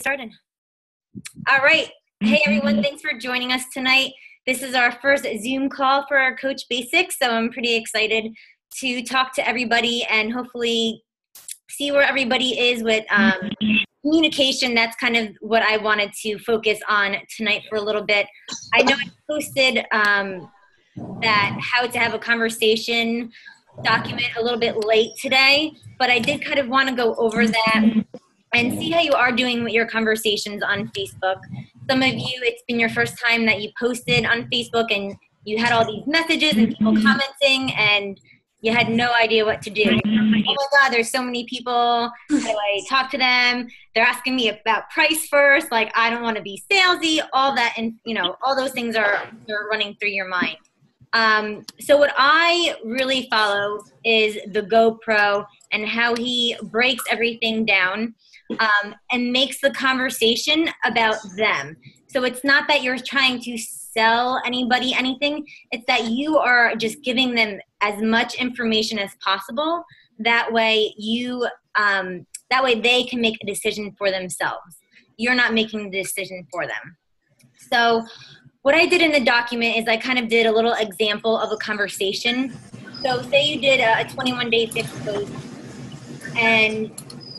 Started. All right. Hey, everyone. Thanks for joining us tonight. This is our first Zoom call for our Coach Basics, so I'm pretty excited to talk to everybody and hopefully see where everybody is with communication. That's kind of what I wanted to focus on tonight for a little bit. I know I posted that how to have a conversation document a little bit late today, but I did kind of want to go over that and see how you are doing with your conversations on Facebook. Some of you, it's been your first time that you posted on Facebook and you had all these messages and people commenting and you had no idea what to do. Oh my God, there's so many people. How do I talk to them? They're asking me about price first. Like, I don't want to be salesy, all that. And, you know, all those things are running through your mind. So what I really follow is the GoPro and how he breaks everything down and makes the conversation about them. So it's not that you're trying to sell anybody anything. It's that you are just giving them as much information as possible. That way they can make a decision for themselves. You're not making the decision for them. So what I did in the document is I kind of did a little example of a conversation. So say you did a 21-day fix post and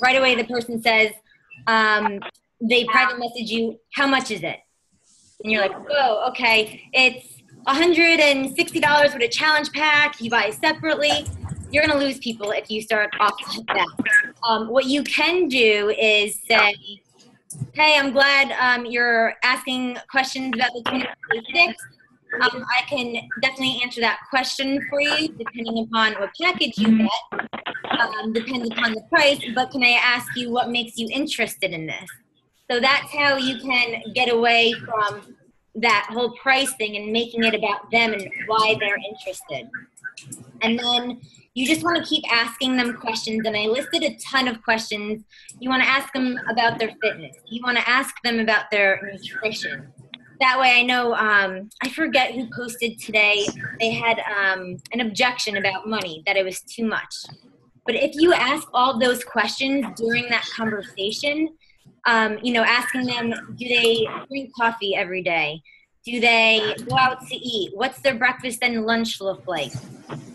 right away the person says, they private message you, how much is it? And you're like, whoa, okay, it's $160 with a challenge pack. You buy separately. You're going to lose people if you start off like that. What you can do is say, hey, I'm glad you're asking questions about the 21-day fix. I can definitely answer that question for you depending upon what package you get. Depends upon the price, but can I ask you what makes you interested in this? So that's how you can get away from that whole price thing and making it about them and why they're interested. And then you just want to keep asking them questions. And I listed a ton of questions. You want to ask them about their fitness. You want to ask them about their nutrition. That way I know, I forget who posted today. They had an objection about money, that it was too much. But if you ask all those questions during that conversation, you know, asking them, do they drink coffee every day? Do they go out to eat? What's their breakfast and lunch look like?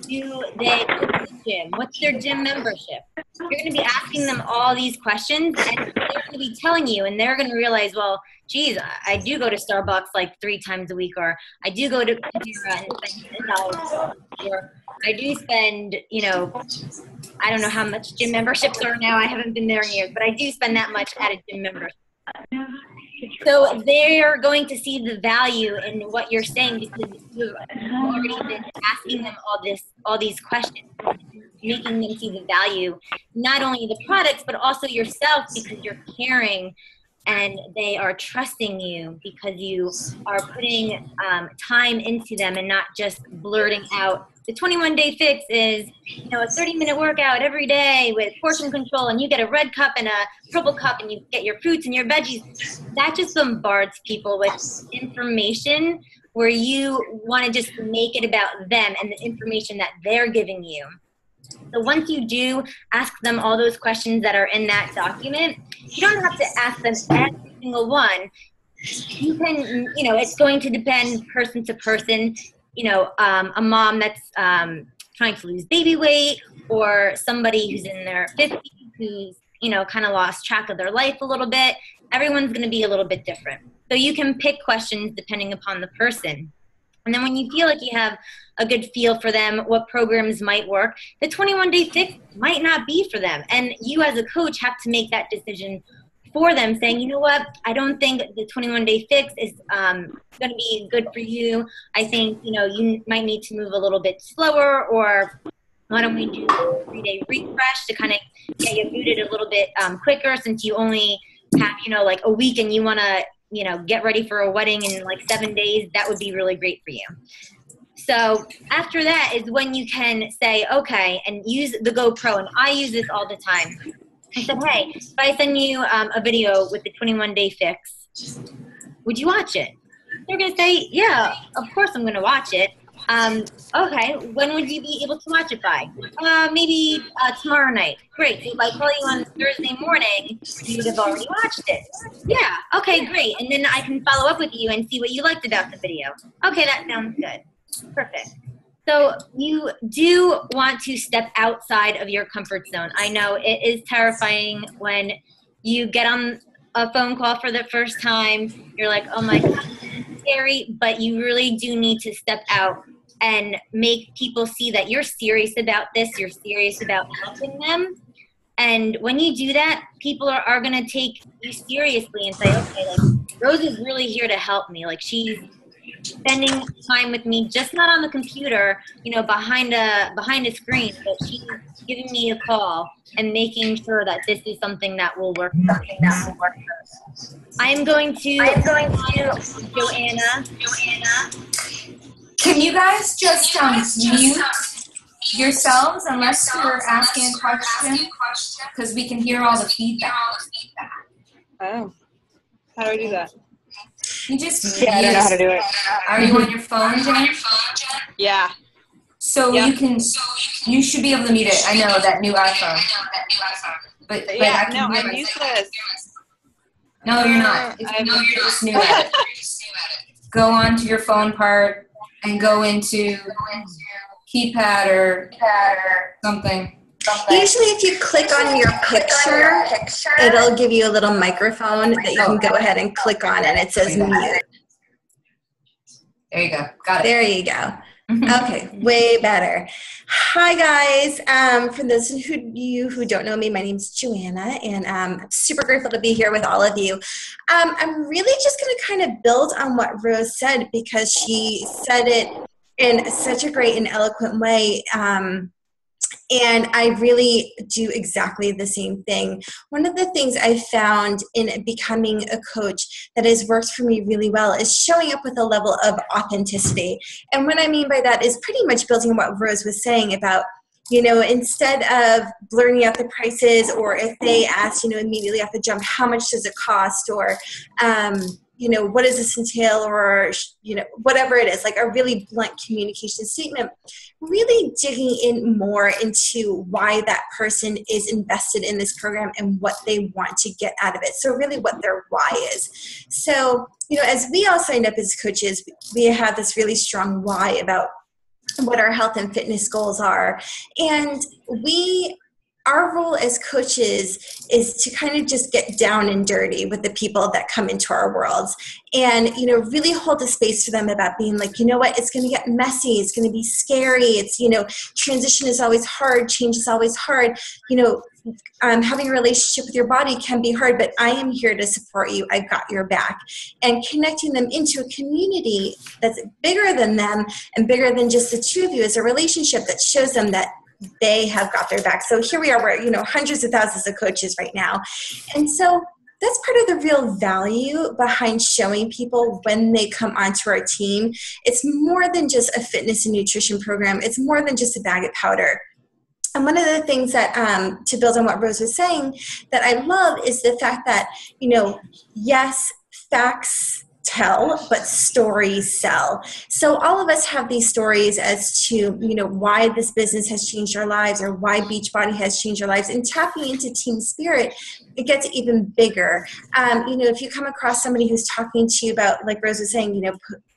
Do they go to the gym? What's their gym membership? You're going to be asking them all these questions, and they're going to be telling you, and they're going to realize, well, geez, I do go to Starbucks like 3 times a week, or I do go to Panera and spend $10, or I do spend, you know, I don't know how much gym memberships are now. I haven't been there in years, but I do spend that much at a gym membership. So they're going to see the value in what you're saying because you've already been asking them all these questions, making them see the value, not only the products, but also yourself because you're caring and they are trusting you because you are putting time into them and not just blurting out. The 21-day fix is, you know, a 30-minute workout every day with portion control, and you get a red cup and a purple cup, and you get your fruits and your veggies. That just bombards people with information where you want to just make it about them and the information that they're giving you. So once you do ask them all those questions that are in that document, you don't have to ask them every single one. You can, you know, it's going to depend person to person. You know, a mom that's trying to lose baby weight, or somebody who's in their 50s who's, you know, kind of lost track of their life a little bit. Everyone's going to be a little bit different. So you can pick questions depending upon the person. And then when you feel like you have a good feel for them, what programs might work, the 21-day fix might not be for them. And you as a coach have to make that decision for them, saying, you know what, I don't think the 21-day fix is going to be good for you. I think, you know, you might need to move a little bit slower, or why don't we do a 3-day refresh to kind of get you booted a little bit quicker, since you only have, you know, like a week and you want to, you know, get ready for a wedding in like 7 days. That would be really great for you. So after that is when you can say, okay, and use the GoPro. And I use this all the time. I said, hey, if I send you a video with the 21-day fix, would you watch it? They're going to say, yeah, of course I'm going to watch it. Okay, when would you be able to watch it by? Maybe tomorrow night. Great. So if I call you on Thursday morning, you would have already watched it. Yeah, okay, great. And then I can follow up with you and see what you liked about the video. Okay, that sounds good. Perfect. So you do want to step outside of your comfort zone. I know it is terrifying when you get on a phone call for the first time. You're like, oh my God, it's scary, but you really do need to step out and make people see that you're serious about this, you're serious about helping them. And when you do that, people are going to take you seriously and say, okay, like, Rose is really here to help me. Like, she's spending time with me, just not on the computer, behind a screen, but she's giving me a call and making sure that this is something that will work for me. I'm going to Joanna. Can you guys just mute yourselves unless you're asking a question? Because we can hear all the feedback. Oh. How do I do that? You just I don't know how to do it. Are you on your phone, Jen? Yeah. So you should be able to mute it. I know that new iPhone. But yeah, no, I'm used to this. No, you're not. You're just new at it. Go on to your phone part and go into keypad or something. Usually if you click on your picture, it'll give you a little microphone that you can go ahead and click on, and it says mute. There you go. Got it. There you go. Okay, way better. Hi guys. For those of you who don't know me, my name is Joanna, and I'm super grateful to be here with all of you. I'm really just going to kind of build on what Rose said, because she said it in such a great and eloquent way. And I really do exactly the same thing. One of the things I found in becoming a coach that has worked for me really well is showing up with a level of authenticity. And what I mean by that is pretty much building on what Rose was saying about, instead of blurring out the prices, or if they ask, immediately off the jump, how much does it cost, or, what does this entail, or, whatever it is, like a really blunt communication statement, really digging in more into why that person is invested in this program and what they want to get out of it. So really what their why is. So, as we all signed up as coaches, we have this really strong why about what our health and fitness goals are. And our role as coaches is to kind of just get down and dirty with the people that come into our worlds, and, really hold a space for them about being like, it's going to get messy. It's going to be scary. It's, transition is always hard. Change is always hard. Having a relationship with your body can be hard, but I am here to support you. I've got your back. And connecting them into a community that's bigger than them and bigger than just the two of you is a relationship that shows them that they have got their back. So here we are, we're, hundreds of thousands of coaches right now. And so that's part of the real value behind showing people when they come onto our team. It's more than just a fitness and nutrition program. It's more than just a bag of powder. And one of the things that, to build on what Rose was saying, that I love is the fact that, yes, facts tell, but stories sell. So all of us have these stories as to, why this business has changed our lives, or why Beachbody has changed our lives. And tapping into team spirit, it gets even bigger. If you come across somebody who's talking to you about, like Rose was saying,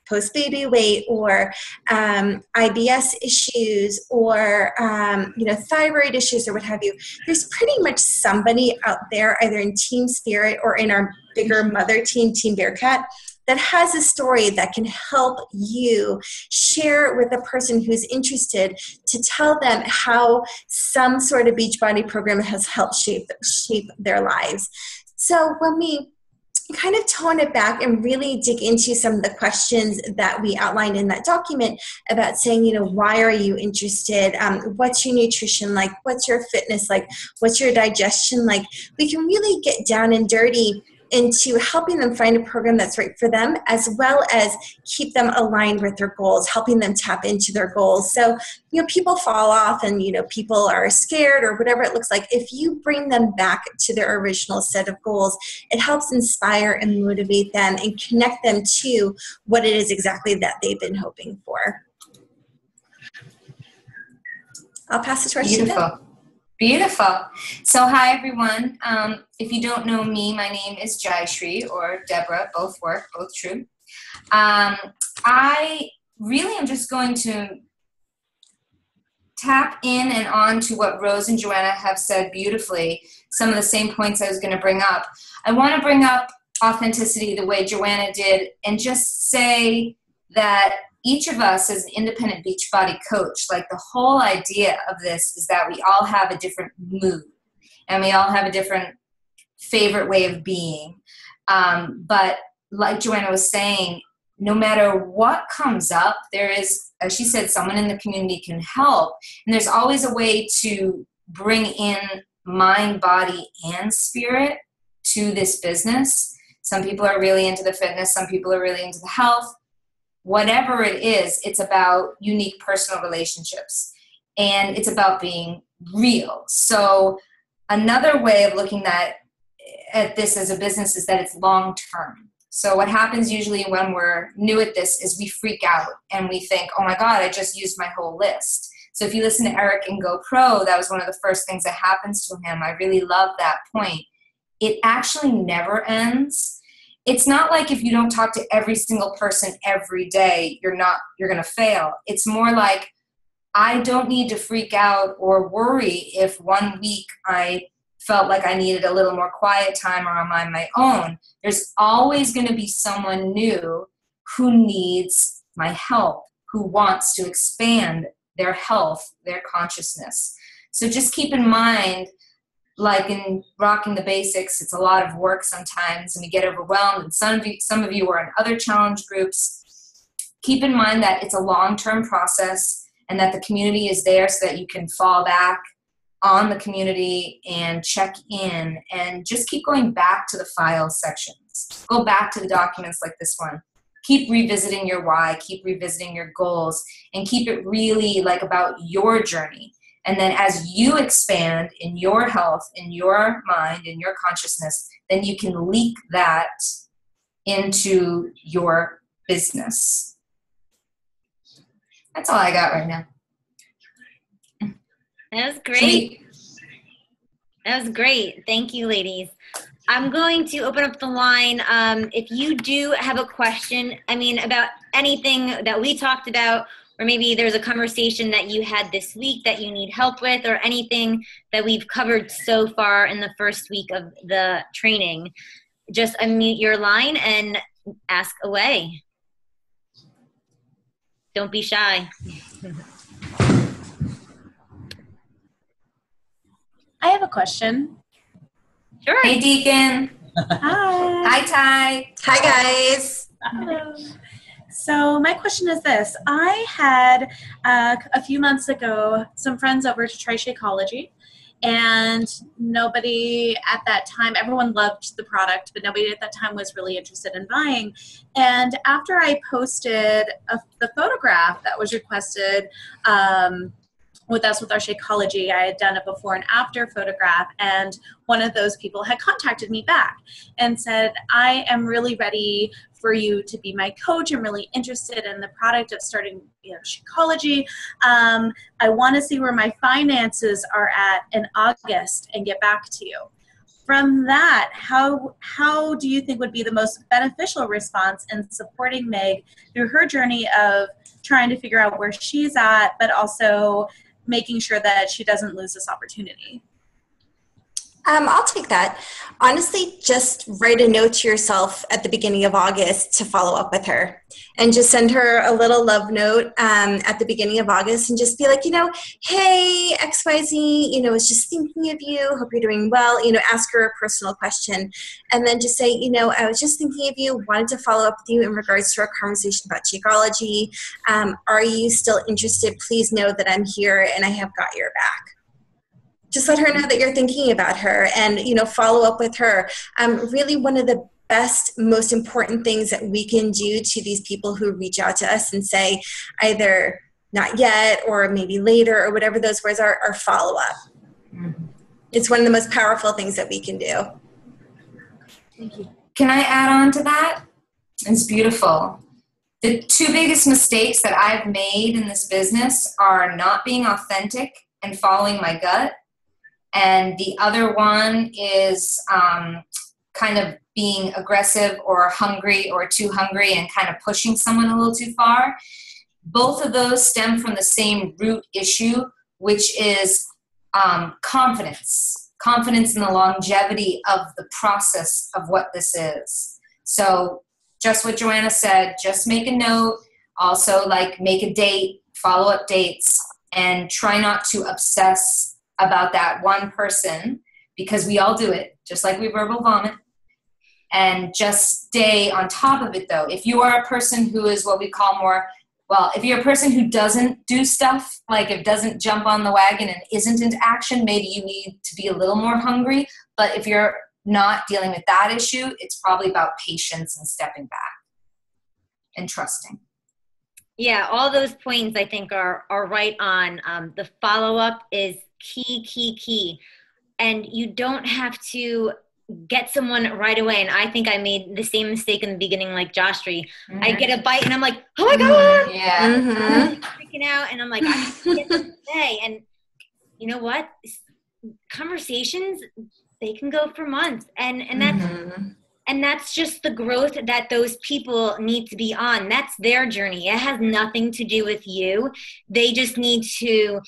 post-baby weight, or IBS issues, or, thyroid issues, or what have you, there's pretty much somebody out there, either in Team Spirit or in our bigger mother team, Team Bearcat, that has a story that can help you share with a person who's interested, to tell them how some sort of Beachbody program has helped shape their lives. So when we kind of tone it back and really dig into some of the questions that we outlined in that document about saying, why are you interested? What's your nutrition like? What's your fitness like? What's your digestion like? We can really get down and dirty into helping them find a program that's right for them, as well as keep them aligned with their goals, helping them tap into their goals. So, people fall off and, people are scared or whatever it looks like. If you bring them back to their original set of goals, it helps inspire and motivate them and connect them to what it is exactly that they've been hoping for. I'll pass it to our Beautiful. Beautiful. So hi, everyone. If you don't know me, my name is Jayashree or Deborah. Both work, both true. I really am just going to tap in and on to what Rose and Joanna have said beautifully, some of the same points I was going to bring up. I want to bring up authenticity the way Joanna did and just say that each of us as an independent Beachbody coach, like the whole idea of this is that we all have a different mood and we all have a different favorite way of being. But like Joanna was saying, no matter what comes up, there is, as she said, someone in the community can help. And there's always a way to bring in mind, body, and spirit to this business. Some people are really into the fitness. Some people are really into the health. Whatever it is, it's about unique personal relationships. And it's about being real. So another way of looking at this as a business is that it's long-term. So what happens usually when we're new at this is we freak out and we think, oh my God, I just used my whole list. So if you listen to Eric and Go Pro, that was one of the first things that happens to him. I really love that point. It actually never ends. It's not like if you don't talk to every single person every day, you're going to fail. It's more like I don't need to freak out or worry if 1 week I felt like I needed a little more quiet time or I'm on my own. There's always going to be someone new who needs my help, who wants to expand their health, their consciousness. So just keep in mind, like in Rocking the Basics, it's a lot of work sometimes and we get overwhelmed, and some of you are in other challenge groups. Keep in mind that it's a long-term process and that the community is there so that you can fall back on the community and check in and just keep going back to the file sections. Go back to the documents like this one. Keep revisiting your why, keep revisiting your goals, and keep it really like about your journey. And then as you expand in your health, in your mind, in your consciousness, then you can leak that into your business. That's all I got right now. That was great. That was great. Thank you, ladies. I'm going to open up the line. If you do have a question, about anything that we talked about, or maybe there's a conversation that you had this week that you need help with, or anything that we've covered so far in the first week of the training, just unmute your line and ask away. Don't be shy. I have a question. Sure. Hey, Deacon. Hi. Hi, Ty. Hi, guys. Hello. So my question is this. I had, a few months ago, some friends over to try Shakeology, and nobody at that time, everyone loved the product, but nobody at that time was really interested in buying. And after I posted the photograph that was requested, with us with our Shakeology, I had done a before and after photograph, and one of those people had contacted me back and said, I am really ready for you to be my coach. I'm really interested in the product of starting Shakeology. I want to see where my finances are at in August and get back to you. From that, how do you think would be the most beneficial response in supporting Meg through her journey of trying to figure out where she's at, but also making sure that she doesn't lose this opportunity? I'll take that. Honestly, just write a note to yourself at the beginning of August to follow up with her, and just send her a little love note at the beginning of August, and just be like, hey, XYZ, was just thinking of you. Hope you're doing well. Ask her a personal question, and then just say, I was just thinking of you. Wanted to follow up with you in regards to our conversation about Shakeology. Are you still interested? Please know that I'm here and I have got your back. Just let her know that you're thinking about her, and, follow up with her. Really one of the best, most important things that we can do to these people who reach out to us and say either not yet or maybe later or whatever those words are follow up. Mm-hmm. It's one of the most powerful things that we can do. Thank you. Can I add on to that? It's beautiful. The two biggest mistakes that I've made in this business are not being authentic and following my gut. And the other one is kind of being aggressive or hungry or too hungry and kind of pushing someone a little too far. Both of those stem from the same root issue, which is confidence. Confidence in the longevity of the process of what this is. So just what Joanna said, just make a note. Also, like, make a date, follow up dates, and try not to obsess about that one person, because we all do it, just like we verbal vomit. And just stay on top of it, though. If you are a person who is what we call more, well, if you're a person who doesn't do stuff, like it doesn't jump on the wagon and isn't into action, maybe you need to be a little more hungry. But if you're not dealing with that issue, it's probably about patience and stepping back and trusting. Yeah, all those points I think are right on. The follow-up is key. And you don't have to get someone right away. And I think I made the same mistake in the beginning, like Joshry. Mm-hmm. I get a bite and I'm like, oh my God. Yeah. I'm freaking out. And I'm like, I have to get this today. And you know what? Conversations, they can go for months. And that's, and that's just the growth that those people need to be on. That's their journey. It has nothing to do with you. They just need to,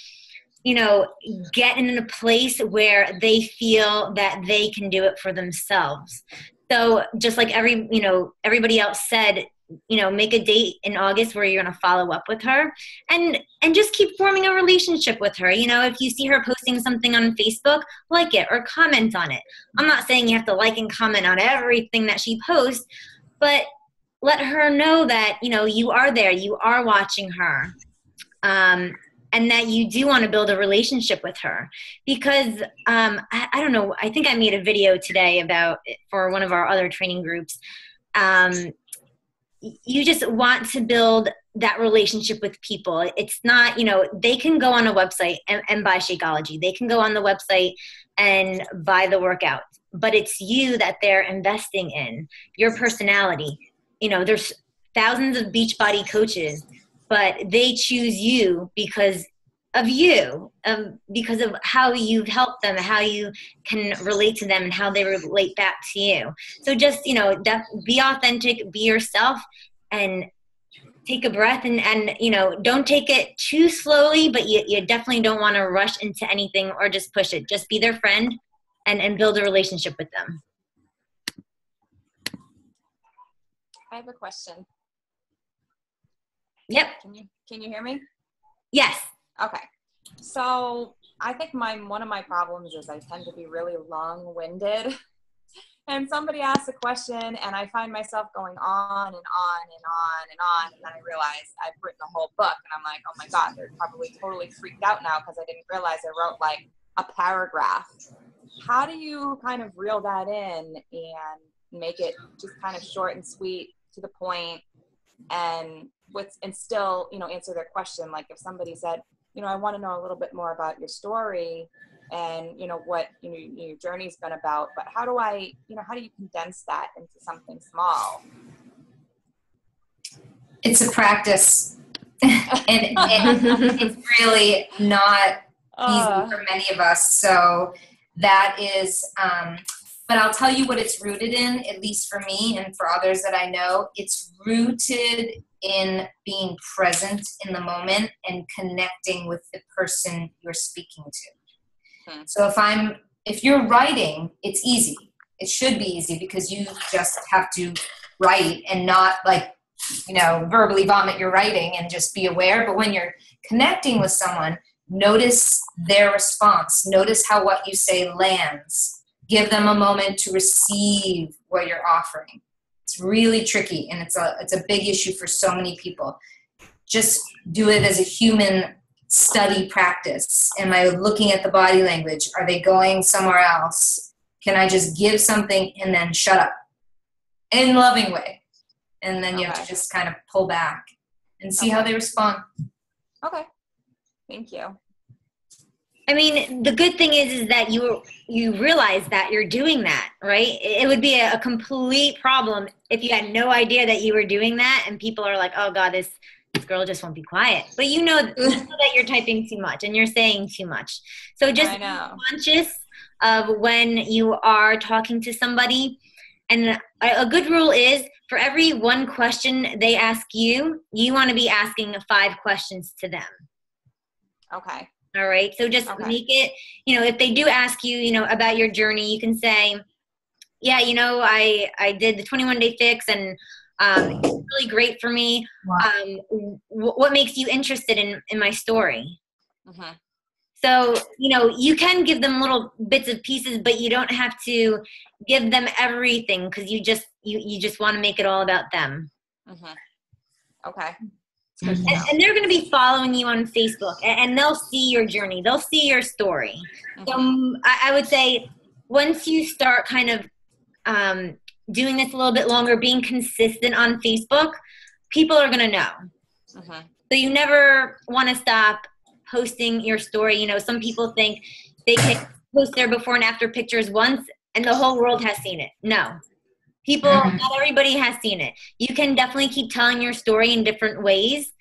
you know, get in a place where they feel that they can do it for themselves. So just like everybody else said, you know, make a date in August where you're going to follow up with her and just keep forming a relationship with her. You know, if you see her posting something on Facebook, like it or comment on it. I'm not saying you have to like and comment on everything that she posts, but let her know that, you know, you are there, you are watching her. And that you do want to build a relationship with her. Because, I don't know, I think I made a video today about it for one of our other training groups. You just want to build that relationship with people. It's not, you know, they can go on a website and buy Shakeology. They can go on the website and buy the workout. But it's you that they're investing in, your personality. You know, there's thousands of Beachbody coaches, but they choose you because of you, because of how you've helped them, how you can relate to them, and how they relate back to you. So just, you know, be authentic, be yourself, and take a breath and you know, don't take it too slowly, but you definitely don't want to rush into anything or just push it. Just be their friend and build a relationship with them. I have a question. Yep. Can you hear me? Yes. Okay. So I think one of my problems is I tend to be really long-winded. And somebody asks a question and I find myself going on and on and on and on. And then I realize I've written a whole book and I'm like, oh my God, they're probably totally freaked out now because I didn't realize I wrote like a paragraph. How do you kind of reel that in and make it just kind of short and sweet, to the point, and still, you know, answer their question? Like if somebody said, you know, I want to know a little bit more about your story and, you know, what, you know, your journey's been about, but how do you condense that into something small? It's a practice. and it's really not easy for many of us. So that is, but I'll tell you what it's rooted in, at least for me and for others that I know. It's rooted in being present in the moment and connecting with the person you're speaking to. So if you're writing, it's easy. It should be easy because you just have to write and not like, you know, verbally vomit your writing and just be aware. But when you're connecting with someone, notice their response. Notice how what you say lands. Give them a moment to receive what you're offering. It's really tricky, and it's a big issue for so many people. Just do it as a human study practice. Am I looking at the body language? Are they going somewhere else? Can I just give something and then shut up in a loving way? And then you have to just kind of pull back and see how they respond. Okay. Thank you. I mean, the good thing is that you realize that you're doing that, right? It would be a complete problem if you had no idea that you were doing that and people are like, oh God, this girl just won't be quiet. But you know that you're typing too much and you're saying too much. So just be conscious of when you are talking to somebody. And a good rule is for every one question they ask you, you want to be asking 5 questions to them. Okay. All right. So just make it, if they do ask you, about your journey, you can say, yeah, I did the 21-day fix and it's really great for me. Wow. What makes you interested in my story? Mm-hmm. So, you can give them little bits of pieces, but you don't have to give them everything because you just want to make it all about them. Mm-hmm. Okay. And they're going to be following you on Facebook, and they'll see your journey. They'll see your story. Mm-hmm. So I would say once you start kind of doing this a little bit longer, being consistent on Facebook, people are going to know. Mm-hmm. So you never want to stop posting your story. Some people think they can post their before and after pictures once and the whole world has seen it. No. People, not everybody has seen it. You can definitely keep telling your story in different ways,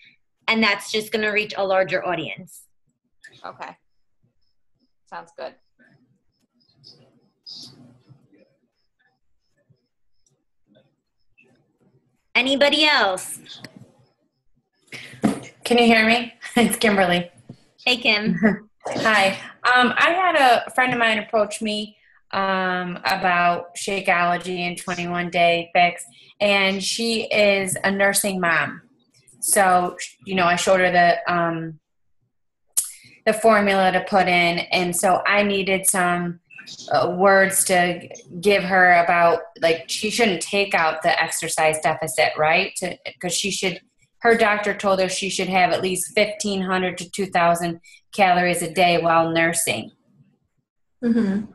and that's just going to reach a larger audience. Okay. Sounds good. Anybody else? Can you hear me? It's Kimberly. Hey, Kim. Hi. I had a friend of mine approach me about Shakeology and 21-day fix, and she is a nursing mom. So, I showed her the formula to put in, and so I needed some words to give her about, like, she shouldn't take out the exercise deficit, right? Because her doctor told her she should have at least 1,500 to 2,000 calories a day while nursing. Mm-hmm.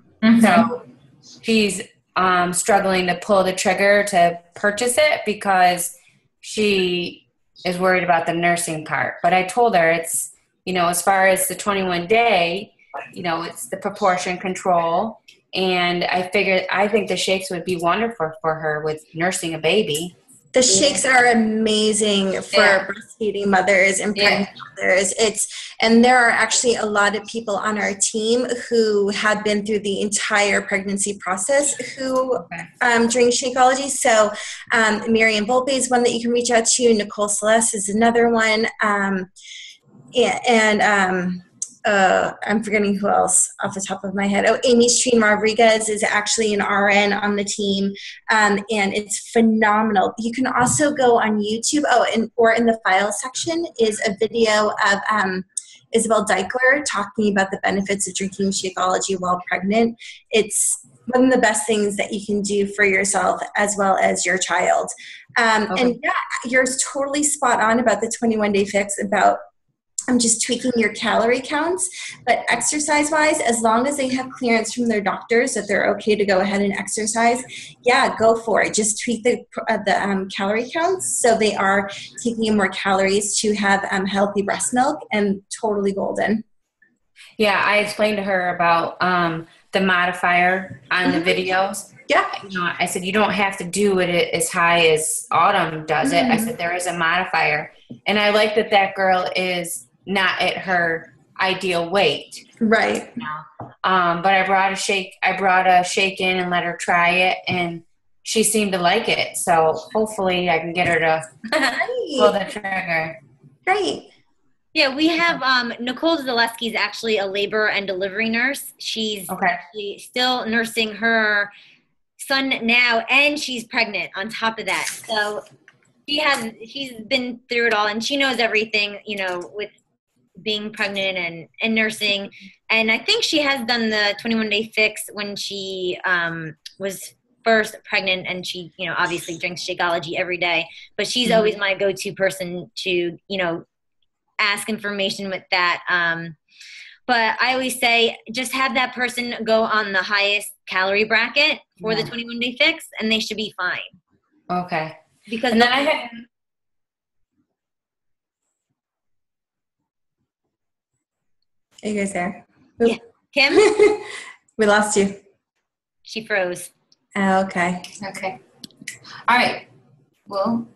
So she's struggling to pull the trigger to purchase it because she is worried about the nursing part. But I told her it's, as far as the 21-day, it's the proportion control. And I think the shakes would be wonderful for her with nursing a baby. The shakes are amazing for breastfeeding mothers and pregnant mothers. And there are actually a lot of people on our team who have been through the entire pregnancy process who drink Shakeology. So Miriam Volpe is one that you can reach out to. Nicole Celeste is another one. I'm forgetting who else off the top of my head. Oh, Amy Streen Rodriguez is actually an RN on the team, and it's phenomenal. You can also go on YouTube. Or in the file section is a video of Isabel Deichler talking about the benefits of drinking Shakeology while pregnant. It's one of the best things that you can do for yourself as well as your child. And you're totally spot on about the 21-day fix about I'm just tweaking your calorie counts, but exercise-wise, as long as they have clearance from their doctors that they're okay to go ahead and exercise, go for it. Just tweak the calorie counts so they are taking in more calories to have healthy breast milk, and totally golden. Yeah, I explained to her about the modifier on the videos. Yeah. I said, you don't have to do it as high as Autumn does it. I said, there is a modifier. And I like that girl is not at her ideal weight. Right. But I brought a shake in and let her try it, and she seemed to like it. So hopefully I can get her to pull the trigger. Great. Yeah, we have Nicole Zaleski is actually a labor and delivery nurse. She's actually still nursing her son now, and she's pregnant on top of that. So she's been through it all, and she knows everything, with being pregnant and nursing. And I think she has done the 21-day fix when she was first pregnant, and she, obviously drinks Shakeology every day. But she's always my go-to person to, ask information with that. But I always say just have that person go on the highest calorie bracket for the 21-day fix, and they should be fine. Okay. Because and then I had. Are you guys there? Yeah. Kim? We lost you. She froze. Oh, okay. Okay. All right. Well,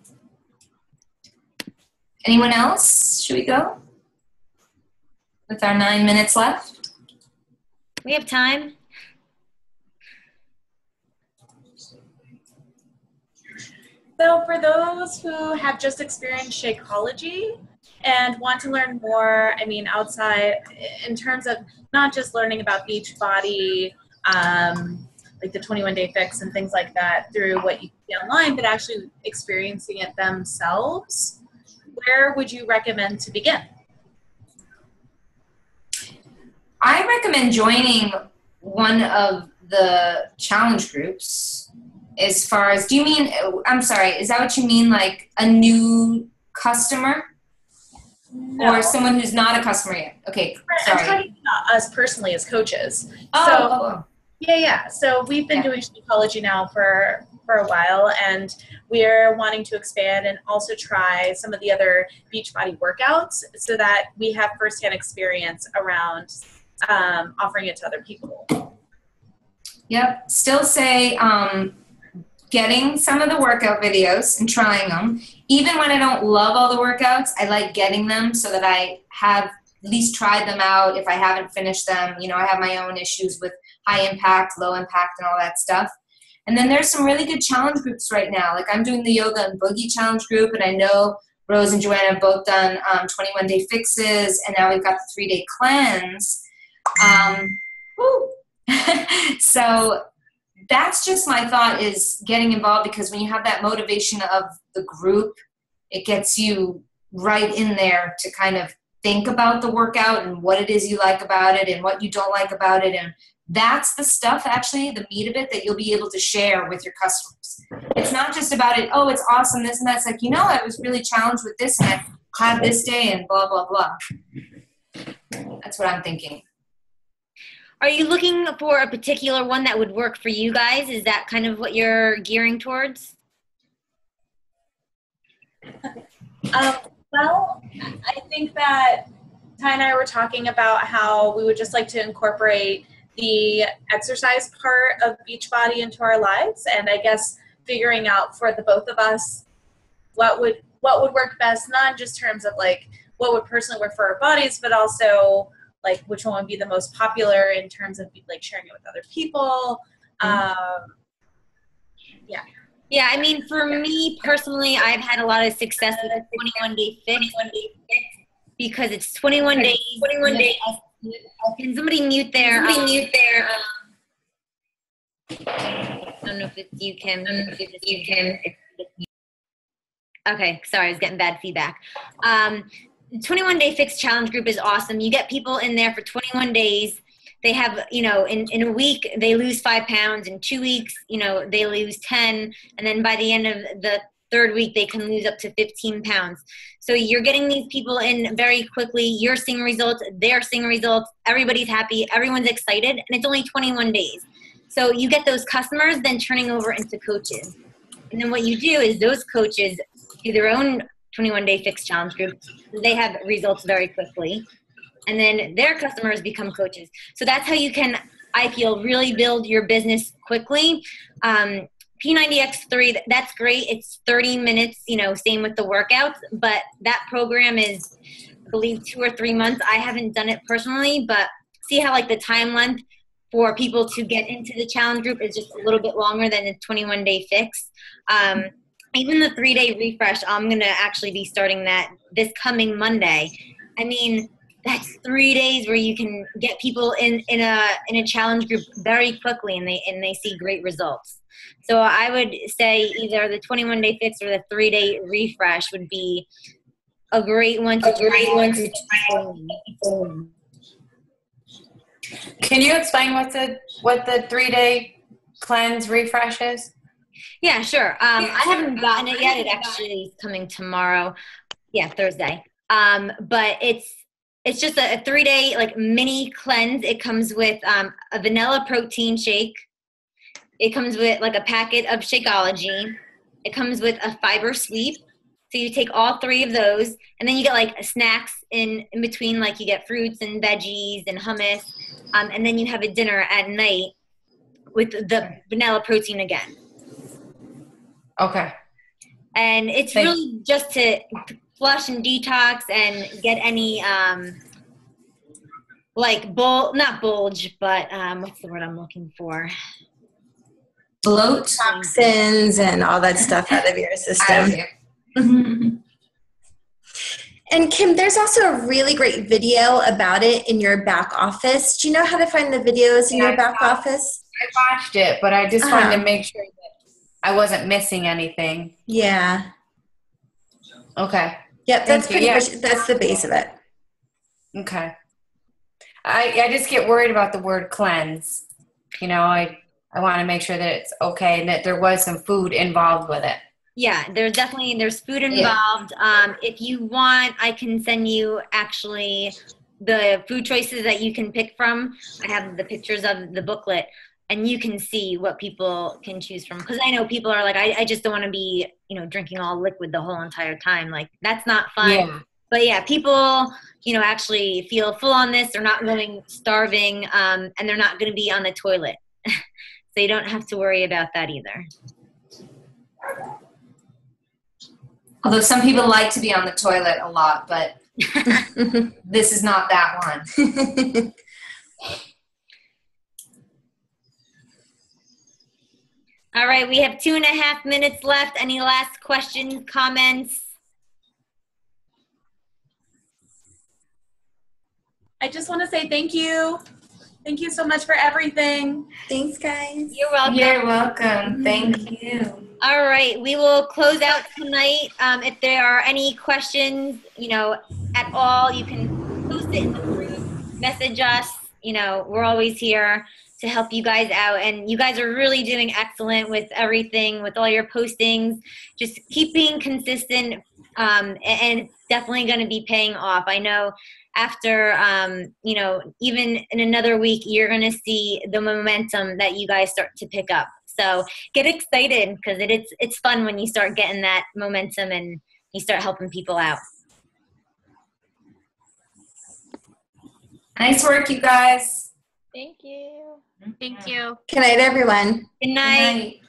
Anyone else? Should we go? With our 9 minutes left? We have time. So for those who have just experienced Shakeology and want to learn more, I mean, outside, in terms of not just learning about Beachbody, like the 21-day fix and things like that through what you see online, but actually experiencing it themselves, where would you recommend to begin? I recommend joining one of the challenge groups. As far as, do you mean, I'm sorry, is that what you mean, like a new customer? No. Or someone who's not a customer yet? Okay, sorry. I'm talking about us personally as coaches. Oh. Yeah. So we've been doing Shakeology now for a while, and we're wanting to expand and also try some of the other Beachbody workouts so that we have firsthand experience around offering it to other people. Yep. Still say getting some of the workout videos and trying them. Even when I don't love all the workouts, I like getting them so that I have at least tried them out if I haven't finished them. You know, I have my own issues with high impact, low impact, and all that stuff. And then there's some really good challenge groups right now. Like I'm doing the Yoga and Boogie challenge group, and I know Rose and Joanna have both done 21-day fixes, and now we've got the 3-day cleanse. So that's just my thought, is getting involved, because when you have that motivation of the group, it gets you right in there to kind of think about the workout and what it is you like about it and what you don't like about it. And that's the stuff, actually, the meat of it, that you'll be able to share with your customers. It's not just about it, oh, it's awesome, this and that. It's like, you know, I was really challenged with this and I had this day and blah, blah, blah. That's what I'm thinking. Are you looking for a particular one that would work for you guys? Is that kind of what you're gearing towards? Well, I think that Ty and I were talking about how we would just like to incorporate the exercise part of Beachbody into our lives, and I guess figuring out for the both of us what would work best, not just in terms of like what would personally work for our bodies, but also like which one would be the most popular in terms of like sharing it with other people. Yeah, I mean, for me personally, I've had a lot of success with the 21-day fix because it's 21 days. 21 days. Can somebody mute there? I don't know if it's you, Kim. Okay, sorry, I was getting bad feedback. The 21-day fix challenge group is awesome. You get people in there for 21 days. They have, you know, in a week, they lose 5 pounds. In 2 weeks, you know, they lose 10. And then by the end of the 3rd week, they can lose up to 15 pounds. So you're getting these people in very quickly. You're seeing results. They're seeing results. Everybody's happy. Everyone's excited. And it's only 21 days. So you get those customers then turning over into coaches. And then what you do is those coaches do their own 21-day fix challenge group. They have results very quickly. And then their customers become coaches. So that's how you can, I feel, really build your business quickly. P90X3, that's great. It's 30 minutes, you know, same with the workouts. But that program is, I believe, 2 or 3 months. I haven't done it personally, but see how like the time length for people to get into the challenge group is just a little bit longer than the 21-day fix. Even the 3-day refresh, I'm going to actually be starting that this coming Monday. I mean, that's 3 days where you can get people in a challenge group very quickly, and they see great results. So I would say either the 21-day fix or the 3-day refresh would be a great one to try. Can you explain what the 3-day cleanse refresh is? Yeah, sure. I haven't gotten it yet. It actually is coming tomorrow. Yeah, Thursday. But it's just a 3-day like mini cleanse. It comes with a vanilla protein shake. It comes with like a packet of Shakeology. It comes with a fiber sweep. So you take all 3 of those, and then you get like snacks in between, like you get fruits and veggies and hummus, and then you have a dinner at night with the vanilla protein again. Okay. And it's really just to flush and detox and get any like not bulge, but what's the word I'm looking for? Bloat. Toxins and all that stuff out of your system. And Kim, there's also a really great video about it in your back office. Do you know how to find the videos in your back office? I watched it, but I just wanted to make sure that I wasn't missing anything. Yeah. Okay. Yep, that's pretty much, that's the base of it. Okay. I just get worried about the word cleanse. You know, I want to make sure that it's okay and that there was some food involved with it. Yeah, there's food involved. If you want, I can send you actually the food choices that you can pick from. I have the pictures of the booklet, and you can see what people can choose from. Because I know people are like, I just don't want to be, drinking all liquid the whole entire time. Like, that's not fun. Yeah. But yeah, people, actually feel full on this. They're not going starving, and they're not going to be on the toilet. So you don't have to worry about that either. Although some people like to be on the toilet a lot, but this is not that one. All right, we have 2.5 minutes left. Any last questions, comments? I just want to say thank you. Thank you so much for everything. Thanks, guys. You're welcome. You're welcome. Thank you. All right, we will close out tonight. If there are any questions, at all, you can post it in the group, message us. We're always here to help you guys out. And you guys are really doing excellent with everything, with all your postings. Just keep being consistent, and it's definitely going to be paying off. I know after, even in another week, you're going to see the momentum that you guys start to pick up. So get excited because it's fun when you start getting that momentum and you start helping people out. Nice work, you guys. Thank you. Thank you. Good night, everyone. Good night. Good night.